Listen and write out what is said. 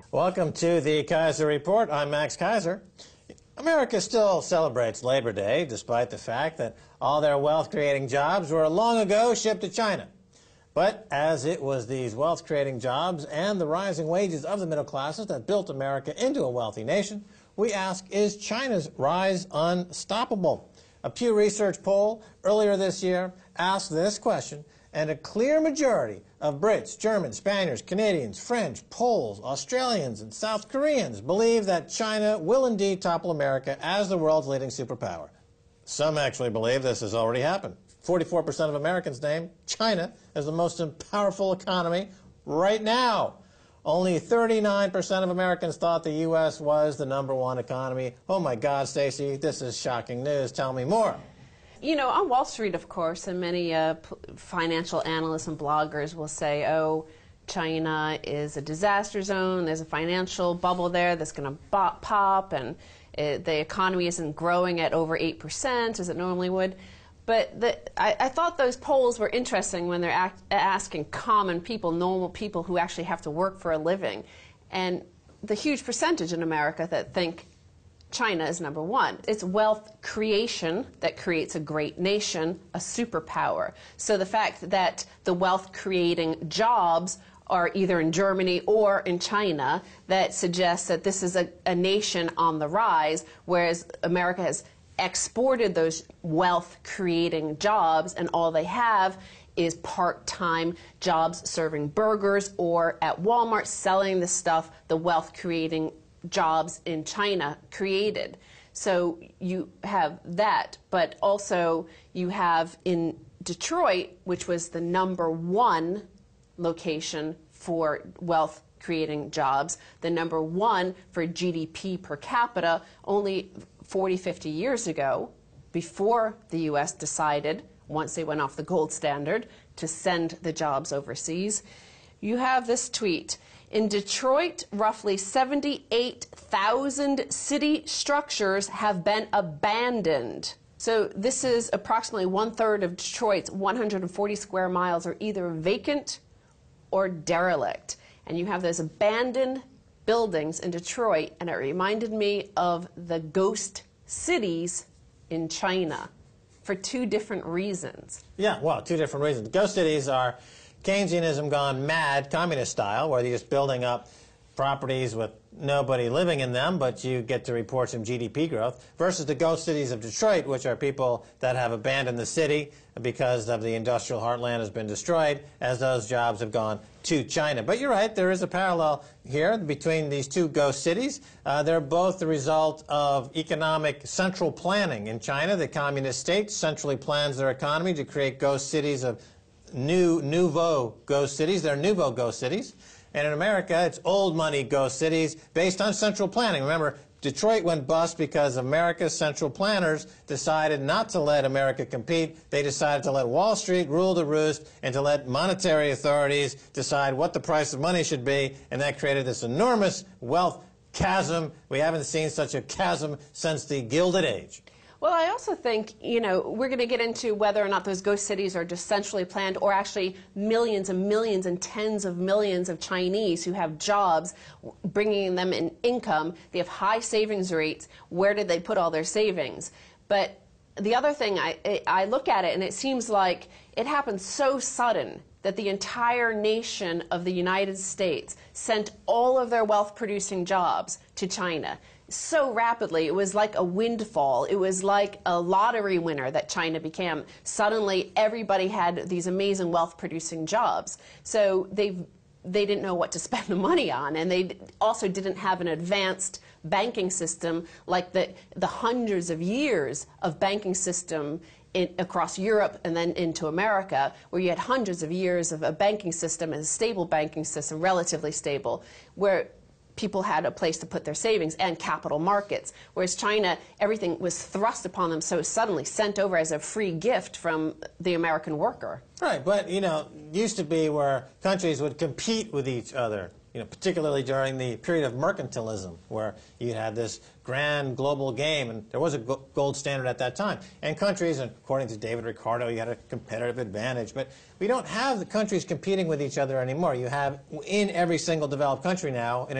Welcome to the Kaiser Report. I'm Max Kaiser. America still celebrates Labor Day, despite the fact that all their wealth-creating jobs were long ago shipped to China. But as it was these wealth-creating jobs and the rising wages of the middle classes that built America into a wealthy nation, we ask, is China's rise unstoppable? A Pew Research poll earlier this year asked this question, and a clear majority of Brits, Germans, Spaniards, Canadians, French, Poles, Australians, and South Koreans believe that China will indeed topple America as the world's leading superpower. Some actually believe this has already happened. 44% of Americans name China as the most powerful economy right now. Only 39% of Americans thought the U.S. was the #1 economy. Oh my God, Stacey, this is shocking news. Tell me more. You know, on Wall Street, of course, and many financial analysts and bloggers will say, oh, China is a disaster zone, there's a financial bubble there that's going to pop, and the economy isn't growing at over 8% as it normally would. But I thought those polls were interesting when they're asking common people, normal people who actually have to work for a living. And the huge percentage in America that think China is #1. It's wealth creation that creates a great nation, a superpower. So the fact that the wealth creating jobs are either in Germany or in China, that suggests that this is a nation on the rise, whereas America has exported those wealth creating jobs and all they have is part-time jobs serving burgers or at Walmart selling the stuff the wealth creating jobs in China created. So you have that, but also you have in Detroit, which was the #1 location for wealth creating jobs, the #1 for GDP per capita, only 40, 50 years ago, before the U.S. decided, once they went off the gold standard, to send the jobs overseas. You have this tweet. In Detroit, roughly 78,000 city structures have been abandoned. So this is approximately 1/3 of Detroit's 140 square miles are either vacant or derelict. And you have those abandoned buildings in Detroit, and it reminded me of the ghost cities in China for 2 different reasons. Yeah, well, 2 different reasons. Ghost cities are Keynesianism gone mad, communist style, where you're just building up properties with nobody living in them, but you get to report some GDP growth, versus the ghost cities of Detroit, which are people that have abandoned the city because of the industrial heartland has been destroyed, as those jobs have gone to China. But you're right, there is a parallel here between these 2 ghost cities. They're both the result of economic central planning. In China, the communist state centrally plans their economy to create ghost cities of nouveau ghost cities. They're nouveau ghost cities. And in America, it's old money ghost cities based on central planning. Remember, Detroit went bust because America's central planners decided not to let America compete. They decided to let Wall Street rule the roost and to let monetary authorities decide what the price of money should be. And that created this enormous wealth chasm. We haven't seen such a chasm since the Gilded Age. Well, I also think, you know, we're going to get into whether or not those ghost cities are just centrally planned or actually millions and millions and tens of millions of Chinese who have jobs, bringing them in income. They have high savings rates. Where did they put all their savings? But the other thing, I look at it and it seems like it happened so sudden that the entire nation of the United States sent all of their wealth-producing jobs to China so rapidly. It was like a windfall. It was like a lottery winner that China became. Suddenly, everybody had these amazing wealth-producing jobs. So they didn't know what to spend the money on, and they also didn't have an advanced banking system like the hundreds of years of banking system across Europe and then into America, where you had hundreds of years of a banking system, and a stable banking system, relatively stable, where people had a place to put their savings and capital markets. Whereas China, everything was thrust upon them so suddenly, sent over as a free gift from the American worker. Right, but, you know, it used to be where countries would compete with each other. You know, particularly during the period of mercantilism, where you had this grand global game, and there was a gold standard at that time. And countries, and according to David Ricardo, you had a competitive advantage. But we don't have the countries competing with each other anymore. You have, in every single developed country now, an